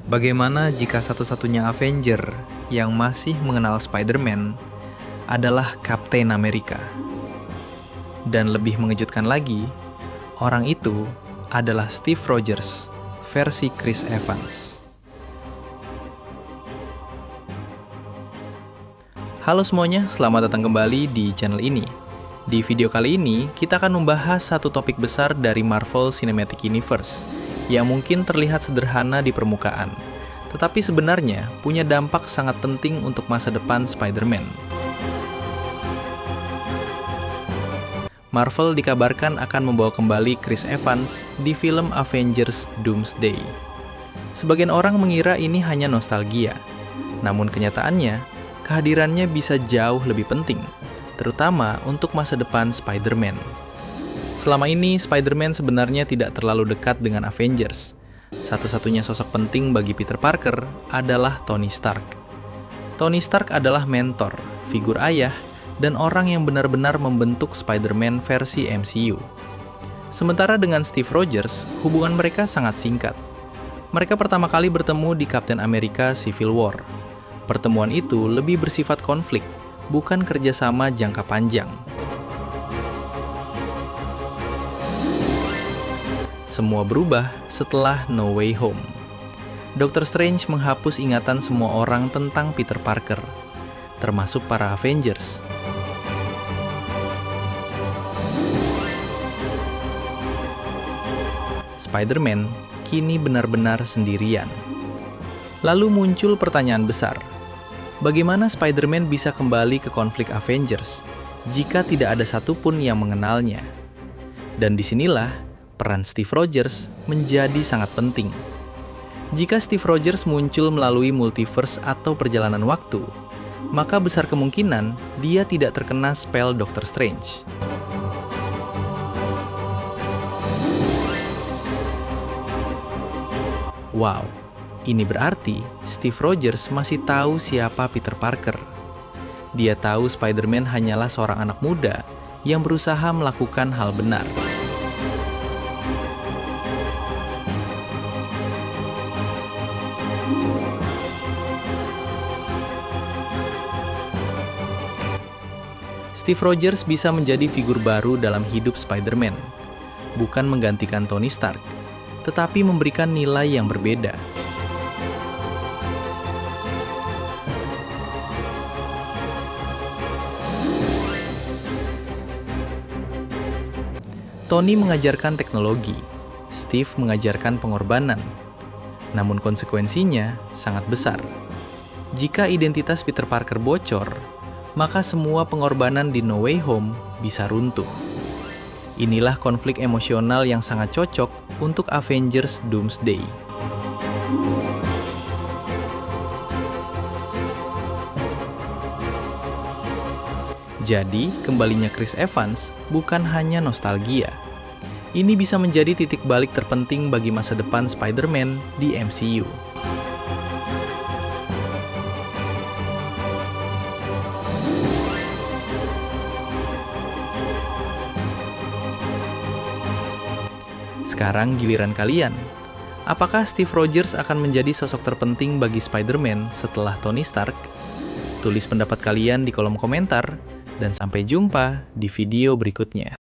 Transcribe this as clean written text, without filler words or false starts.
Bagaimana jika satu-satunya Avenger yang masih mengenal Spider-Man adalah Kapten Amerika? Dan lebih mengejutkan lagi, orang itu adalah Steve Rogers versi Chris Evans. Halo semuanya, selamat datang kembali di channel ini. Di video kali ini, kita akan membahas satu topik besar dari Marvel Cinematic Universe yang mungkin terlihat sederhana di permukaan, tetapi sebenarnya punya dampak sangat penting untuk masa depan Spider-Man. Marvel dikabarkan akan membawa kembali Chris Evans di film Avengers Doomsday. Sebagian orang mengira ini hanya nostalgia, namun kenyataannya, kehadirannya bisa jauh lebih penting, terutama untuk masa depan Spider-Man. Selama ini, Spider-Man sebenarnya tidak terlalu dekat dengan Avengers. Satu-satunya sosok penting bagi Peter Parker adalah Tony Stark. Tony Stark adalah mentor, figur ayah, dan orang yang benar-benar membentuk Spider-Man versi MCU. Sementara dengan Steve Rogers, hubungan mereka sangat singkat. Mereka pertama kali bertemu di Captain America Civil War. Pertemuan itu lebih bersifat konflik, bukan kerjasama jangka panjang. Semua berubah setelah No Way Home. Dr. Strange menghapus ingatan semua orang tentang Peter Parker, termasuk para Avengers. Spider-Man kini benar-benar sendirian. Lalu muncul pertanyaan besar. Bagaimana Spider-Man bisa kembali ke konflik Avengers jika tidak ada satupun yang mengenalnya? Dan disinilah peran Steve Rogers menjadi sangat penting. Jika Steve Rogers muncul melalui multiverse atau perjalanan waktu, maka besar kemungkinan dia tidak terkena spell Dr. Strange. Wow, ini berarti Steve Rogers masih tahu siapa Peter Parker. Dia tahu Spider-Man hanyalah seorang anak muda yang berusaha melakukan hal benar. Steve Rogers bisa menjadi figur baru dalam hidup Spider-Man, bukan menggantikan Tony Stark, tetapi memberikan nilai yang berbeda. Tony mengajarkan teknologi, Steve mengajarkan pengorbanan, namun konsekuensinya sangat besar. Jika identitas Peter Parker bocor, maka semua pengorbanan di No Way Home bisa runtuh. Inilah konflik emosional yang sangat cocok untuk Avengers Doomsday. Jadi, kembalinya Chris Evans bukan hanya nostalgia. Ini bisa menjadi titik balik terpenting bagi masa depan Spider-Man di MCU. Sekarang giliran kalian. Apakah Steve Rogers akan menjadi sosok terpenting bagi Spider-Man setelah Tony Stark? Tulis pendapat kalian di kolom komentar, dan sampai jumpa di video berikutnya.